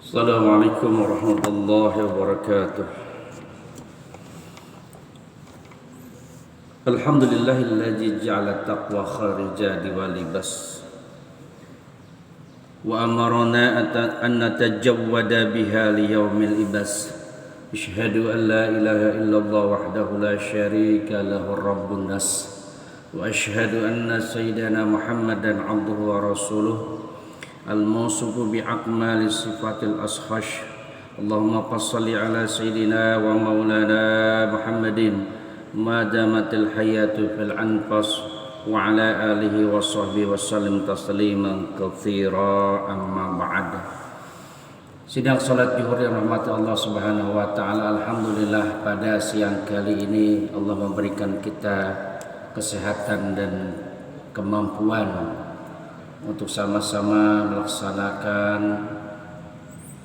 Assalamualaikum warahmatullahi wabarakatuh. Alhamdulillahilladzi ja'ala taqwa khairul jadi wa libas wa amarna an natajawwada biha li yaumil ibas. Asyhadu an la ilaha illallah wahdahu la syarika lahu rabbun nas wa asyhadu anna sayyidana Muhammadan abduhu wa rasuluh al-mawsufu bi'akmali sifatil ashash. Allahumma salli ala sayyidina wa maulana Muhammadin madamatil hayatu fil anfas wa ala alihi wa sahbihi wa sallim tasliman katsira, amma ba'd. Sidang salat zuhur yang rahmati Allah Subhanahu wa taala, alhamdulillah pada siang kali ini Allah memberikan kita kesehatan dan kemampuan untuk sama-sama melaksanakan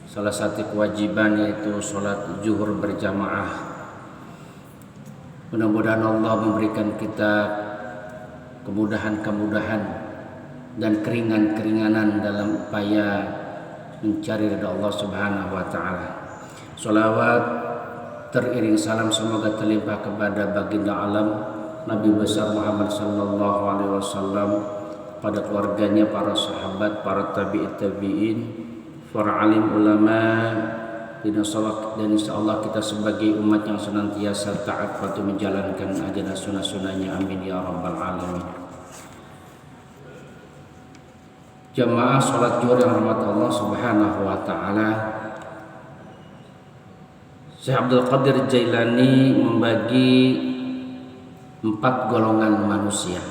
salah satu kewajiban, yaitu sholat zuhur berjamaah. Mudah-mudahan Allah memberikan kita kemudahan-kemudahan dan keringan-keringanan dalam upaya mencari ridha Allah Subhanahu wa taala. Sholawat teriring salam semoga terlimpah kepada baginda alam Nabi besar Muhammad sallallahu alaihi wasallam, pada keluarganya, para sahabat, para tabi'in, para alim ulama, dan insyaallah kita sebagai umat yang senantiasa taat patuh menjalankan ajaran sunnah-sunnahnya, amin ya rabbal alamin. Jamaah salat zuhur yang rahmat Allah Subhanahu wa taala, Syekh Abdul Qadir Jailani membagi 4 golongan manusia.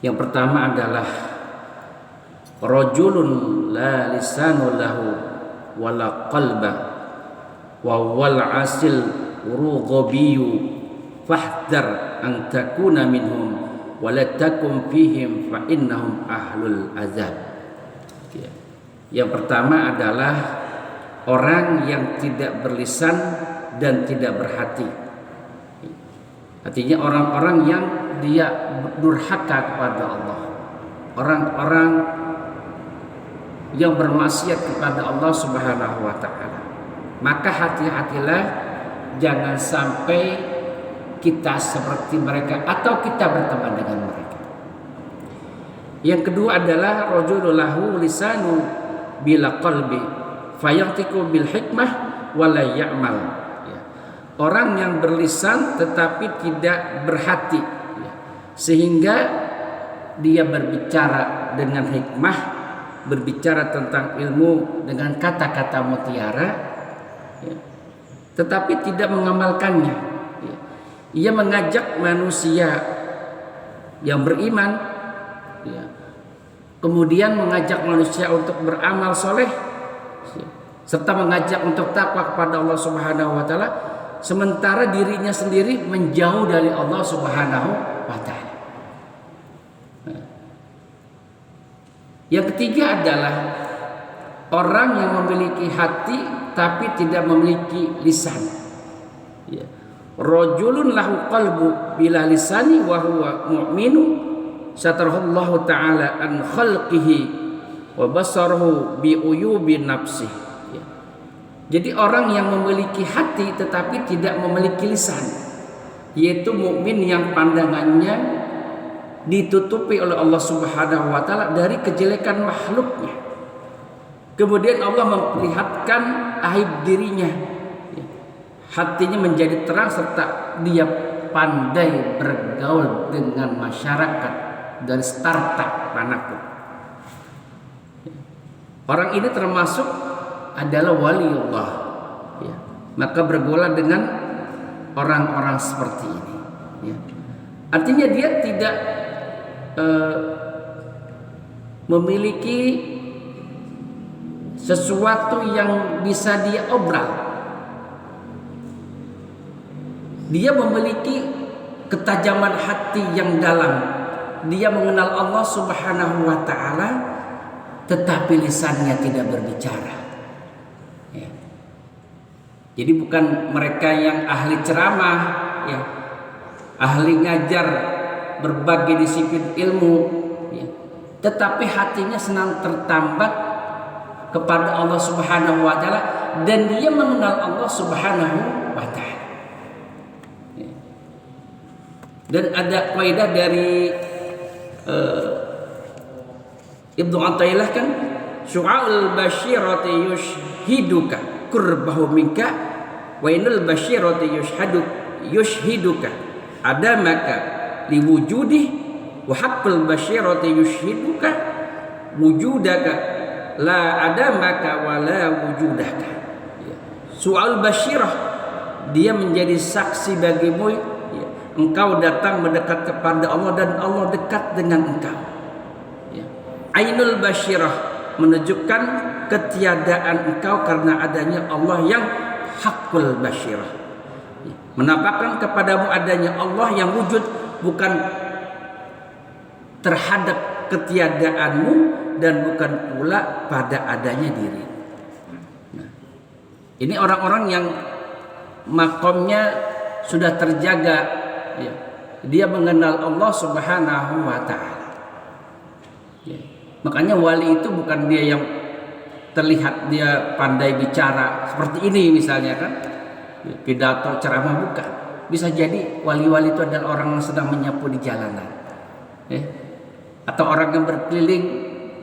Yang pertama adalah rajulun la lisanu lahu wala qalba wa wal asil urughabiyyu fahdar an takuna minhum wa la takum fihim fa innahum ahlul azab. Yang pertama adalah orang yang tidak berlisan dan tidak berhati. Artinya orang-orang yang dia durhaka kepada Allah, orang-orang yang bermaksiat kepada Allah Subhanahu wa taala. Maka hati-hatilah, jangan sampai kita seperti mereka atau kita berteman dengan mereka. Yang kedua adalah rajulun lahu lisanu bila qalbi fayantiqu bil hikmah wa la ya'mal. Orang yang berlisan tetapi tidak berhati, sehingga dia berbicara dengan hikmah, berbicara tentang ilmu dengan kata-kata mutiara, tetapi tidak mengamalkannya. Ia mengajak manusia yang beriman, kemudian mengajak manusia untuk beramal soleh, serta mengajak untuk takwa kepada Allah Subhanahu wa taala, sementara dirinya sendiri menjauh dari Allah Subhanahu wa taala. Yang ketiga adalah orang yang memiliki hati tapi tidak memiliki lisan. Rajulun lahu qalbu bila lisani wa huwa mu'minu satarallahu ta'ala an khalqihi wa basaruhu bi uyubi nafsihi. Jadi orang yang memiliki hati tetapi tidak memiliki lisan, yaitu mukmin yang pandangannya ditutupi oleh Allah Subhanahu wa taala dari kejelekan makhluknya. Kemudian Allah memperlihatkan aib dirinya. Hatinya menjadi terang serta dia pandai bergaul dengan masyarakat dari startup manapun. Orang ini termasuk adalah waliullah, maka bergaul dengan orang-orang seperti ini, artinya dia tidak memiliki sesuatu yang bisa dia obral. Dia memiliki ketajaman hati yang dalam. Dia mengenal Allah Subhanahu wa taala, tetapi lisannya tidak berbicara. Jadi bukan mereka yang ahli ceramah, ahli ngajar berbagai disiplin ilmu, tetapi hatinya senang tertambat kepada Allah Subhanahu wa taala dan dia mengenal Allah Subhanahu wa taala. Dan ada kaidah dari Ibnu Athaillah kan, syu'aul basyirati yushhiduka qurbahu minka wa inal basyirati yushhiduka adamaka liwujudih wa haqqul basyirati yushhiduka wujudaka la adamaka wa la wujudaka. Su'al basyirah, dia menjadi saksi bagimu, engkau datang mendekat kepada Allah dan Allah dekat dengan engkau. Ainul basyirah menunjukkan ketiadaan engkau karena adanya Allah yang hakul basyirah, menampakkan kepadamu adanya Allah yang wujud bukan terhadap ketiadaanmu dan bukan pula pada adanya diri. Nah, ini orang-orang yang makomnya sudah terjaga, ya. Dia mengenal Allah Subhanahu wa taala. Ya. Makanya wali itu bukan dia yang terlihat dia pandai bicara seperti ini misalnya kan, pidato ceramah, bukan. Bisa jadi wali-wali itu adalah orang yang sedang menyapu di jalanan, ya. Atau orang yang berkeliling,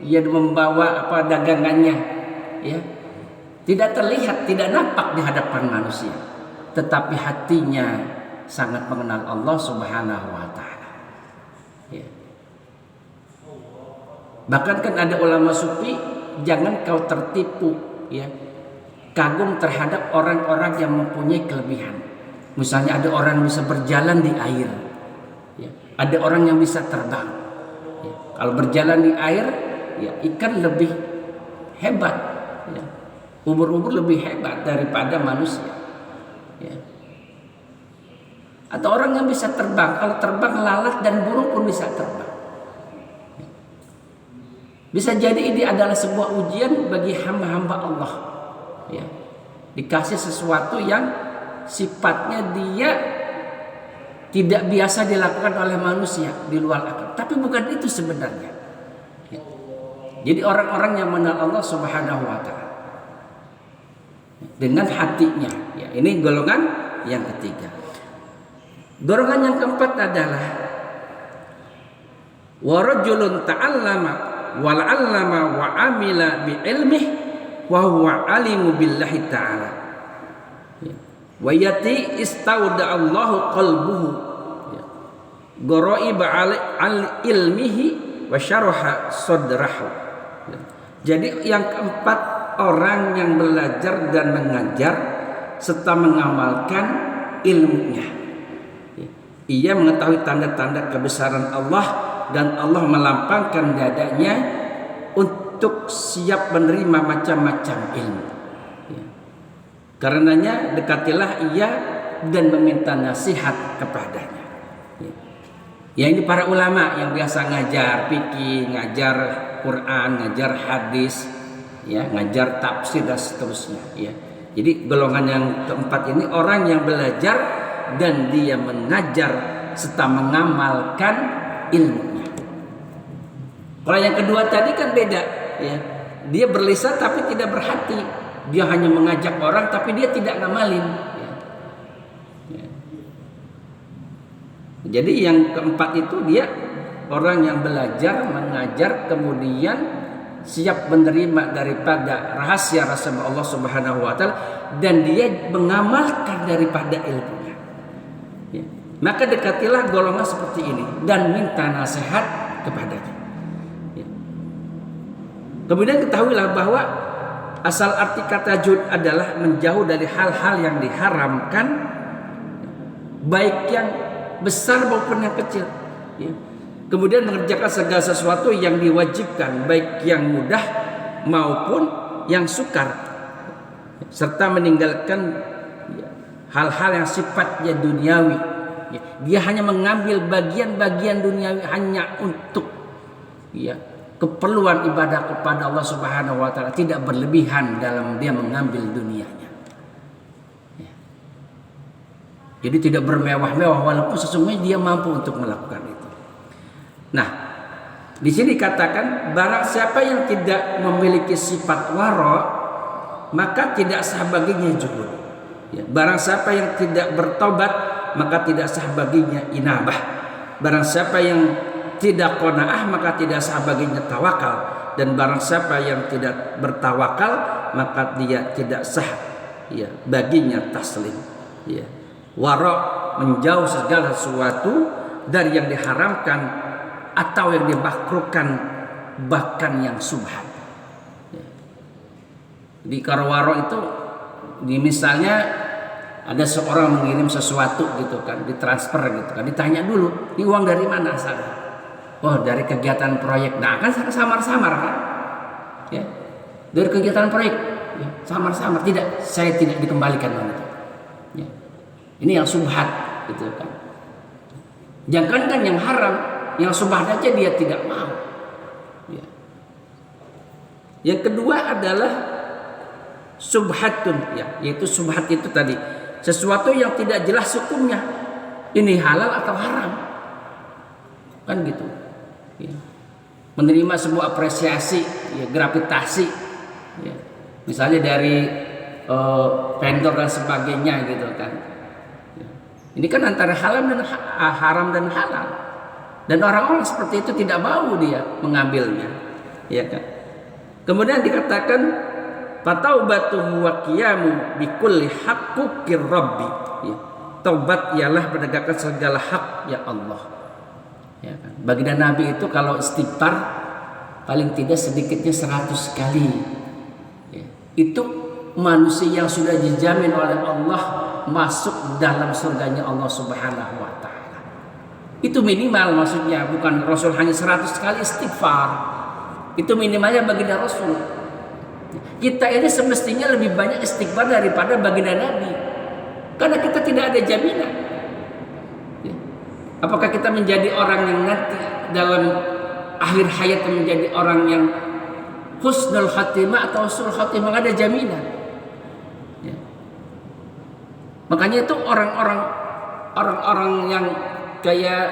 ia membawa dagangannya, ya. Tidak terlihat, tidak nampak di hadapan manusia, tetapi hatinya sangat mengenal Allah Subhanahu wa taala. Ya. Bahkan kan ada ulama sufi, jangan kau tertipu, ya, kagum terhadap orang-orang yang mempunyai kelebihan. Misalnya ada orang yang bisa berjalan di air, ya. Ada orang yang bisa terbang, ya. Kalau berjalan di air, ya, ikan lebih hebat, ya. Ubur-ubur lebih hebat daripada manusia, ya. Atau orang yang bisa terbang, kalau terbang lalat dan burung pun bisa terbang. Bisa jadi ini adalah sebuah ujian bagi hamba-hamba Allah, ya. Dikasih sesuatu yang sifatnya dia tidak biasa dilakukan oleh manusia di luar akal, tapi bukan itu sebenarnya, ya. Jadi orang-orang yang mengenal Allah Subhanahu wa taala dengan hatinya, ya, ini golongan yang ketiga. Golongan yang keempat adalah warajulun ta'allama wal 'allama wa amila bi ilmih wa huwa alimu billahi ta'ala, wa yati istauda Allahu qalbuhu, gharaib al ilmihi wa syaraha sadrahu. Jadi yang keempat, orang yang belajar dan mengajar serta mengamalkan ilmunya. Ia mengetahui tanda-tanda kebesaran Allah dan Allah melampangkan dadanya untuk siap menerima macam-macam ilmu. Karenanya dekatilah ia dan meminta nasihat kepadanya. Ya, ini para ulama yang biasa ngajar fikih, ngajar Quran, ngajar hadis, ya, ngajar tafsir dan seterusnya, ya. Jadi golongan yang keempat ini orang yang belajar dan dia mengajar serta mengamalkan ilmunya. Kalau yang kedua tadi kan beda, ya. Dia berlisan tapi tidak berhati. Dia hanya mengajak orang tapi dia tidak ngamalin, ya. Ya. Jadi yang keempat itu dia orang yang belajar, mengajar, kemudian siap menerima daripada rahasia-rahasia Allah Subhanahu wa taala dan dia mengamalkan daripada ilmunya. Ya. Maka dekatilah golongan seperti ini dan minta nasihat kepadanya. Ya. Kemudian ketahuilah bahwa asal arti kata jud adalah menjauh dari hal-hal yang diharamkan, baik yang besar maupun yang kecil, ya. Kemudian mengerjakan segala sesuatu yang diwajibkan, baik yang mudah maupun yang sukar, serta meninggalkan hal-hal yang sifatnya duniawi. Dia hanya mengambil bagian-bagian duniawi hanya untuk, ya, keperluan ibadah kepada Allah Subhanahu wa taala, tidak berlebihan dalam dia mengambil dunianya. Ya. Jadi tidak bermewah-mewah walaupun sesungguhnya dia mampu untuk melakukan itu. Nah, Di sini dikatakan barang siapa yang tidak memiliki sifat wara maka tidak sah baginya zuhud. Ya, barang siapa yang tidak bertobat maka tidak sah baginya inabah. Barang siapa yang tidak qanaah maka tidak sah baginya tawakal, dan barang siapa yang tidak bertawakal maka dia tidak sah ya baginya taslim. Ya. Wara menjauh segala sesuatu dari yang diharamkan atau yang dimakruhkan, bahkan yang subhat. Ya. Di karwaro itu misalnya ada seorang mengirim sesuatu gitu kan, ditransfer gitu kan, ditanya dulu, ini uang dari mana asalnya? Oh, dari kegiatan proyek. Nah, kan samar-samar kan? Ya. Dari kegiatan proyek, ya, samar-samar. Tidak, saya tidak dikembalikan uang itu. Ya. Ini yang subhat gitu kan. Jangankan yang haram, yang subhat aja dia tidak mau. Ya. Yang kedua adalah subhatun, ya, yaitu subhat itu tadi sesuatu yang tidak jelas hukumnya, ini halal atau haram, kan gitu. Ya. Menerima sebuah apresiasi, ya, gravitasi, ya. Misalnya dari vendor dan sebagainya gitu kan. Ya. Ini kan antara haram dan halal, dan orang-orang seperti itu tidak mau dia mengambilnya, ya kan. Kemudian dikatakan fataubatuhu wa qiyamu bikulli haqqir rabbi. Ya. Taubat ialah menegakkan segala hak ya Allah. Ya kan? Baginda Nabi itu kalau istighfar paling tidak sedikitnya 100 kali. Ya. Itu manusia yang sudah dijamin oleh Allah masuk dalam surganya Allah Subhanahu wa taala. Itu minimal maksudnya, bukan Rasul hanya 100 kali istighfar. Itu minimalnya baginda Rasul. Kita ini semestinya lebih banyak istighfar daripada baginda Nabi, karena kita tidak ada jaminan. Ya. Apakah kita menjadi orang yang nanti dalam akhir hayat menjadi orang yang husnul khatimah atau sul khatimah? Ada jaminan. Ya. Makanya itu orang-orang yang kayak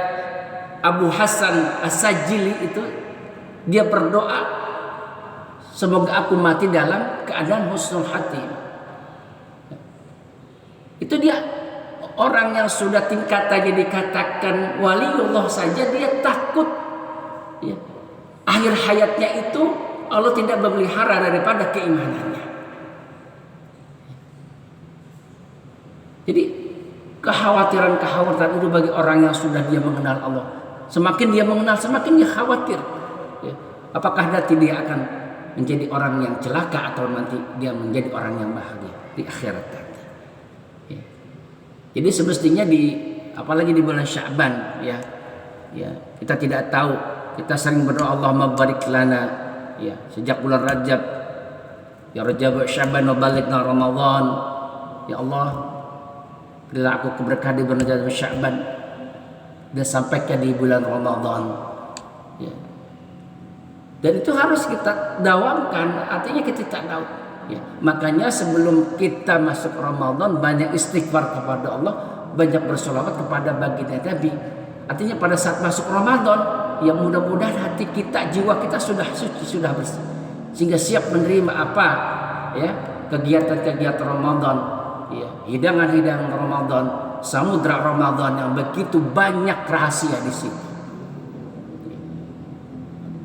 Abu Hasan As-Sajili itu dia berdoa, semoga aku mati dalam keadaan husnul hati. Itu dia orang yang sudah tingkatannya dikatakan waliullah saja dia takut. Ya. Akhir hayatnya itu Allah tidak memelihara daripada keimanannya. Jadi kekhawatiran itu bagi orang yang sudah dia mengenal Allah. Semakin dia mengenal, semakin dia khawatir. Ya. Apakah nanti dia akan menjadi orang yang celaka atau nanti dia menjadi orang yang bahagia di akhirat nanti. Ya. Jadi semestinya apalagi di bulan Sya'ban, ya, kita tidak tahu. Kita sering berdoa Allahumma barik lana, ya, sejak bulan Rajab, ya Rajab Sya'ban wa balighna Ramadan. Ya Allah, berilah aku keberkahan di bulan Rajab Sya'ban dan sampaikan di bulan Ramadan. Ya. Dan itu harus kita dawamkan, artinya kita tak tahu. Ya. Makanya sebelum kita masuk Ramadan banyak istighfar kepada Allah, banyak bersolawat kepada baginda Nabi. Artinya pada saat masuk Ramadan, ya mudah-mudahan hati kita, jiwa kita sudah suci, sudah bersih, sehingga siap menerima apa, ya, kegiatan-kegiatan Ramadan, ya, hidangan-hidangan Ramadan, samudra Ramadan yang begitu banyak rahasia di situ.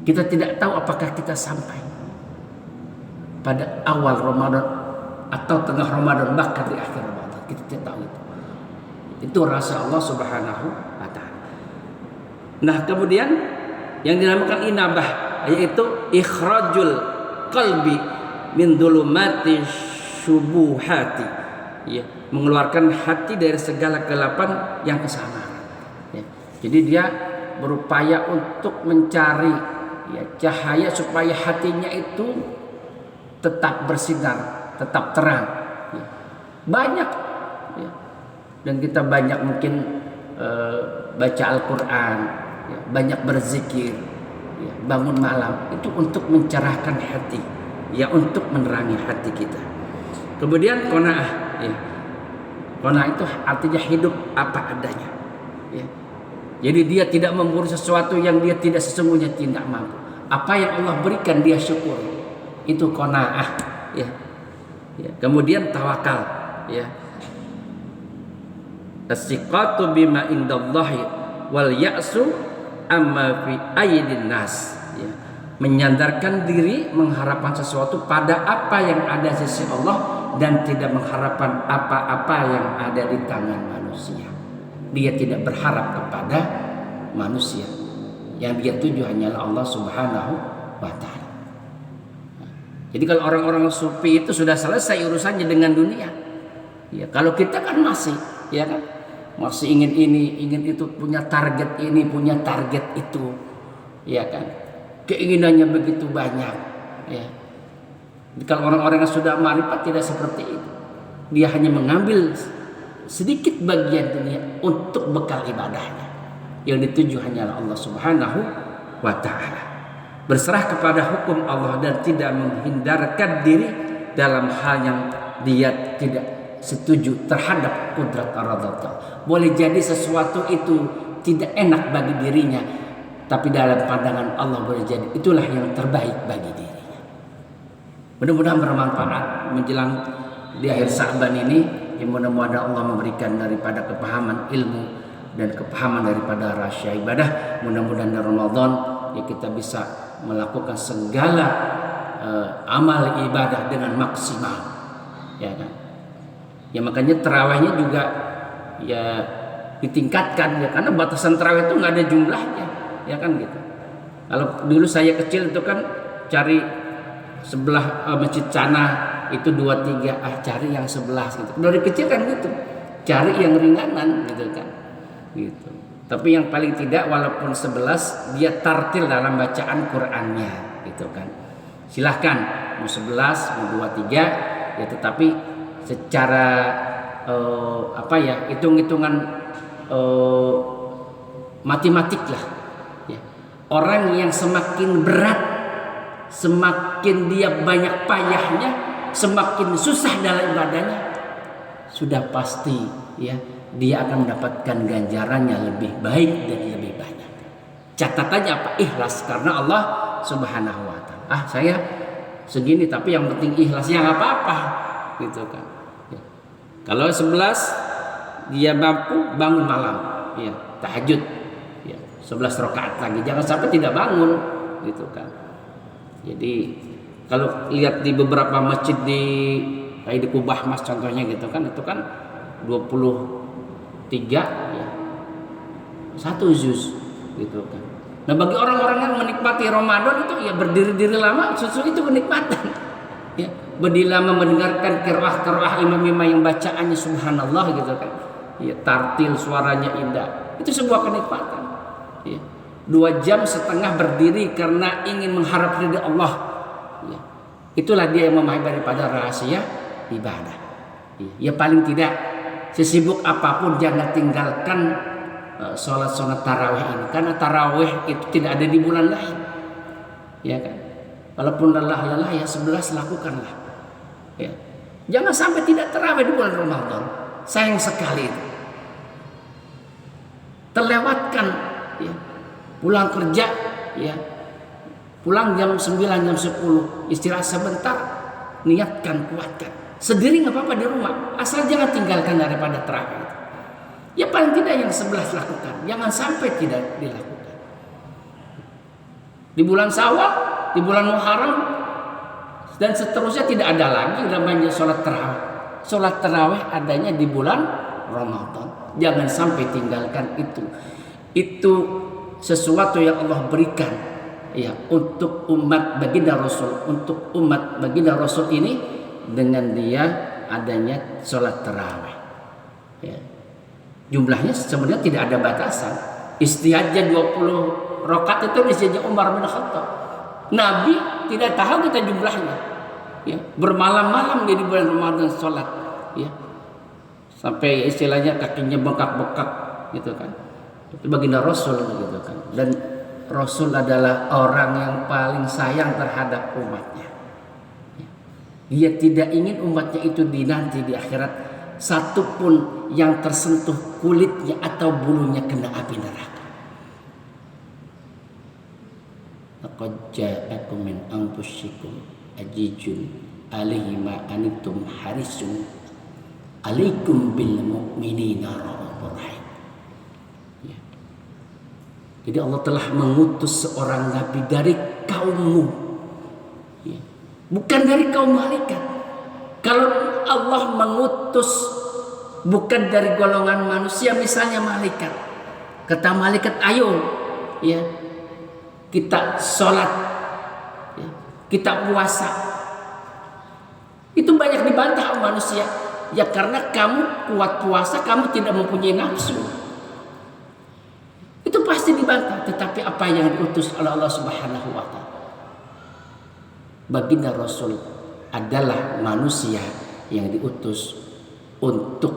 Kita tidak tahu apakah kita sampai pada awal Ramadan atau tengah Ramadan, bahkan di akhir Ramadan. Kita tidak tahu itu. Itu rahasia Allah Subhanahu wa taala. Nah, kemudian yang dinamakan inabah yaitu ikhrajul qalbi min dhulumati syubuhati. Ya, mengeluarkan hati dari segala kegelapan yang kesamaran. Ya, jadi dia berupaya untuk mencari, ya, cahaya supaya hatinya itu tetap bersinar, tetap terang. Ya. Banyak, ya. Dan kita banyak mungkin baca Al-Quran, ya, banyak berzikir, ya, bangun malam itu untuk mencerahkan hati, ya, untuk menerangi hati kita. Kemudian qanaah, ya. Qanaah itu artinya hidup apa adanya. Ya. Jadi dia tidak memburu sesuatu yang dia tidak sesungguhnya tidak mampu. Apa yang Allah berikan dia syukur. Itu qanaah, ya. Kemudian tawakal, ya. As-siqatu bima indallahi wal ya'su amma fi aydin nas, ya. Menyandarkan diri, mengharapkan sesuatu pada apa yang ada di sisi Allah dan tidak mengharapkan apa-apa yang ada di tangan manusia. Dia tidak berharap kepada manusia. Yang dia tuju hanyalah Allah Subhanahu wa ta'ala. Jadi kalau orang-orang sufi itu sudah selesai urusannya dengan dunia. Ya, kalau kita kan masih, ya kan? Masih ingin ini, ingin itu, punya target ini, punya target itu. Ya kan? Keinginannya begitu banyak, ya. Jadi kalau orang-orang yang sudah ma'rifat tidak seperti itu. Dia hanya mengambil sedikit bagian dunia untuk bekal ibadahnya. Yang dituju hanyalah Allah Subhanahu wa ta'ala. Berserah kepada hukum Allah dan tidak menghindarkan diri dalam hal yang dia tidak setuju terhadap kudrat Allah. Boleh jadi sesuatu itu tidak enak bagi dirinya, tapi dalam pandangan Allah boleh jadi itulah yang terbaik bagi dirinya. Mudah-mudahan bermanfaat menjelang di akhir Sa'ban ini. Mudah-mudahan Allah memberikan daripada kepahaman ilmu dan kepahaman daripada rahasia ibadah. Mudah-mudahan di Ramadan ya kita bisa melakukan segala amal ibadah dengan maksimal, ya kan? Ya makanya tarawihnya juga ya ditingkatkan, ya, karena batasan tarawih itu nggak ada jumlahnya, ya kan gitu. Kalau dulu saya kecil itu kan cari sebelah Masjid Cana itu 2-3, cari yang 11 gitu. Dari kecil kan gitu, cari yang ringanan gitu kan, gitu. Tapi yang paling tidak walaupun 11 dia tartil dalam bacaan Qur'annya, gitu kan. Silahkan mau 11 mau 23 ya, tetapi secara hitung-hitungan matematik lah, ya. Orang yang semakin berat, semakin dia banyak payahnya, semakin susah dalam ibadahnya, sudah pasti ya dia akan mendapatkan ganjarannya lebih baik dan lebih banyak. Catatannya apa? Ikhlas karena Allah Subhanahu wa ta'ala. Saya segini tapi yang penting ikhlasnya nggak apa-apa, gitu kan. Ya. Kalau 11 dia mampu bangun malam, ya, tahajud, ya, 11 rakaat lagi, jangan sampai tidak bangun, gitu kan. Jadi kalau lihat di beberapa masjid kayak di Kubah Mas contohnya gitu kan, itu kan 23 ya, 1 juz gitu kan. Nah bagi orang-orang yang menikmati Ramadan itu ya berdiri-diri lama, itu kenikmatan. Ya, berdiri lama mendengarkan qiraah imam-imam yang bacaannya subhanallah gitu kan. Ya, tartil suaranya indah. Itu sebuah kenikmatan. Ya. 2,5 jam berdiri karena ingin mengharap ridha Allah. Ya. Itulah dia yang memahami daripada rahasia ibadah. Ya paling tidak sesibuk apapun jangan tinggalkan sholat tarawih ini, karena tarawih itu tidak ada di bulan lain, ya kan? Walaupun lelah ya 11 lakukanlah. Ya. Jangan sampai tidak tarawih di bulan Ramadan. Sayang sekali itu. Terlewatkan, ya. Pulang kerja, ya. Pulang jam 9, jam 10, istirahat sebentar, niatkan, kuatkan. Sendiri nggak apa-apa di rumah, asal jangan tinggalkan daripada tarawih. Ya paling tidak yang 11 lakukan, jangan sampai tidak dilakukan. Di bulan Syawal, di bulan Muharram, dan seterusnya tidak ada lagi namanya sholat tarawih. Sholat tarawih adanya di bulan Ramadan. Jangan sampai tinggalkan itu. Itu sesuatu yang Allah berikan, ya, untuk umat baginda Rasul, untuk umat baginda Rasul ini dengan dia adanya sholat tarawih. Ya. Jumlahnya sebenarnya tidak ada batasan. Istihadnya 20 rakaat itu istihadnya Umar bin Khattab. Nabi tidak tahu kita jumlahnya. Ya, bermalam-malam dia di bulan Ramadan sholat, ya. Sampai istilahnya kakinya bengkak-bengkak gitu kan. Itu baginda Rasul gitu kan. Dan Rasul adalah orang yang paling sayang terhadap umatnya. Ya. Dia tidak ingin umatnya itu dinanti di akhirat satupun yang tersentuh kulitnya atau bulunya kena api neraka. qad ja'akum min anfusikum azizun alaihi ma anittum harisun alaikum bil mu'minina raufur rahim. Ya. Jadi Allah telah mengutus seorang nabi dari kaummu, ya. Bukan dari kaum malaikat. Kalau Allah mengutus bukan dari golongan manusia, misalnya malaikat, kata malaikat ayo, ya, kita sholat, ya, kita puasa, itu banyak dibantah manusia. Ya karena kamu kuat puasa, kamu tidak mempunyai nafsu, itu pasti dibantah. Tetapi apa yang diutus oleh Allah Subhanahu wa Ta'ala, baginda Rasul adalah manusia yang diutus untuk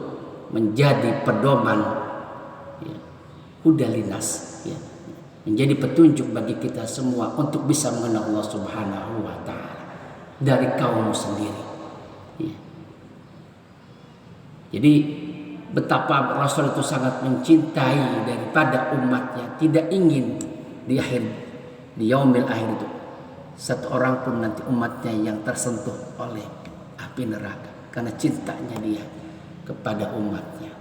menjadi pedoman, ya, hudalinas, ya, menjadi petunjuk bagi kita semua untuk bisa mengenal Allah Subhanahu wa Ta'ala dari kaum sendiri, ya. Jadi betapa Rasul itu sangat mencintai daripada umatnya, tidak ingin di yaumil akhir itu satu orang pun nanti umatnya yang tersentuh oleh api neraka karena cintanya dia kepada umatnya,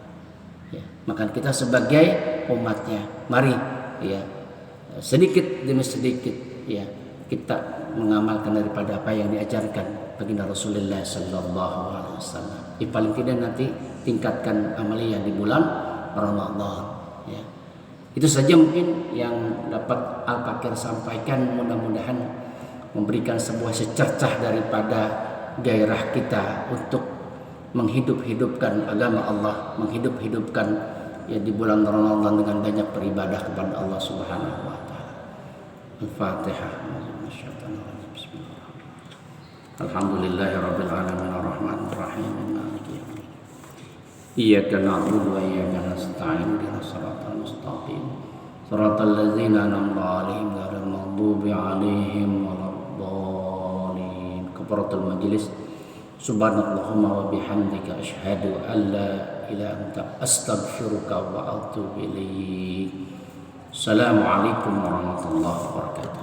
ya. Maka kita sebagai umatnya, mari, ya, sedikit demi sedikit, ya, kita mengamalkan daripada apa yang diajarkan baginda Rasulullah Sallallahu Alaihi Wasallam. Paling tidak nanti tingkatkan amaliyah di bulan Ramadan, ya. Itu saja mungkin yang dapat Al-Fakir sampaikan. Mudah-mudahan memberikan sebuah secercah daripada gairah kita untuk menghidup-hidupkan agama Allah, menghidup-hidupkan, ya, di bulan Ramadan dengan banyak beribadah kepada Allah Subhanahu wa Ta'ala. Al-Fatihah. Alhamdulillahirabbil alamin arrahmanir rahim maliki yaumiddin. Iyyaka na'budu wa iyyaka nasta'in ihdinas siratal mustaqim siratal ladzina an'amta 'alaihim ghairil maghdubi 'alaihim waladdallin. Kafaratul majlis. Subhanallahumma wa bihamdika asyhadu an la ilaha illa anta astaghfiruka wa atubu ilaik. Assalamualaikum warahmatullahi wabarakatuh.